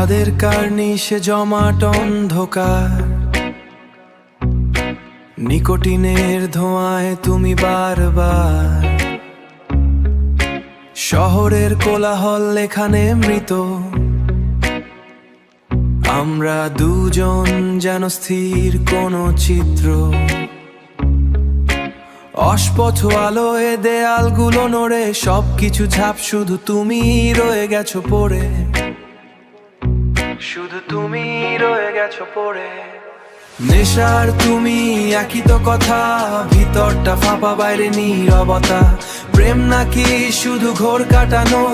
চাঁদের কার্নিশে জমাট অন্ধকার, নিকোটিনের ধোঁয়ায় তুমি বারবার। শহরের কোলাহল এখানে মৃত, আমরা দুজন যেন স্থির কোনো চিত্র। অস্পষ্ট আলোয় দেয়ালগুলো নড়ে, সবকিছু ঝাপ, শুধু তুমি রয়ে গেছো পড়ে, শুধু তুমি রয়ে গেছো পড়ে। নেশার তুমি একই তো কথা, ভিতরটা ফাঁপা বাইরে নীরবতা। প্রেম নাকি শুধু ঘোর কাটানো,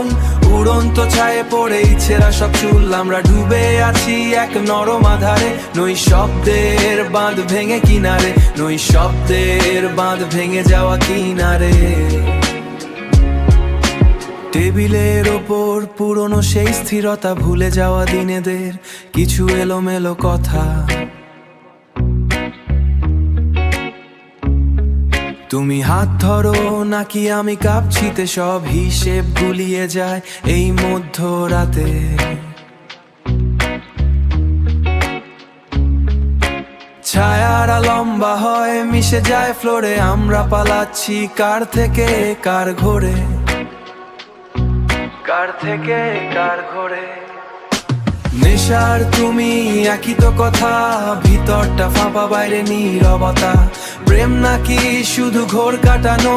উড়ন্ত ছায়ে পড়ে ইচ্ছেরা সব চুল। আমরা ডুবে আছি এক নরম আধারে, নই শব্দের বাঁধ ভেঙে কিনারে, নই শব্দের বাঁধ ভেঙে যাওয়া কিনারে। টেবিলের ওপর পুরনো সেই স্থিরতা, ভুলে যাওয়া দিনেদের কিছু এলোমেলো কথা। তুমি হাত ধরো নাকি আমি কাঁপছিতে, সব হিসেব গুলিয়ে যায় এই মধ্যরাতে। ছায়ারা লম্বা হয়, মিশে যায় ফ্লোরে, আমরা পালাচ্ছি কার থেকে কার ঘোরে, কার থেকে কার ঘোরে। নেশার তুমি একই তো কথা, ভিতরটা ফাঁপা বাইরে নীরবতা। প্রেম নাকি শুধু ঘোর কাটানো,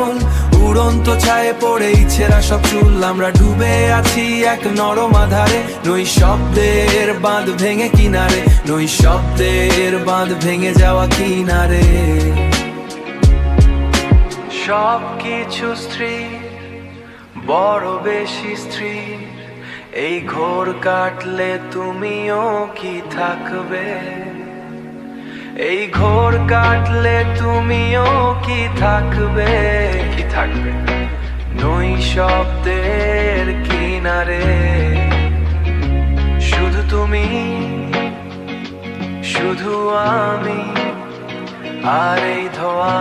উড়ন্ত ছায়ে পড়ে ইচ্ছেরা সব চুল। আমরা ডুবে আছি এক নরম আধারে, নই শব্দের বাঁধ ভেঙে কিনারে, নই শব্দের বাঁধ ভেঙে যাওয়া কিনারে। সব কিছু স্থির, বড় বেশি স্থির। এই ঘোর কাটলে তুমিও কি থাকবে, এই ঘোর কাটলে তুমিও কি থাকবে, কি থাকবে। নই শব্দের কিনারে, শুধু তুমি, শুধু আমি, আর এই ধোঁয়া।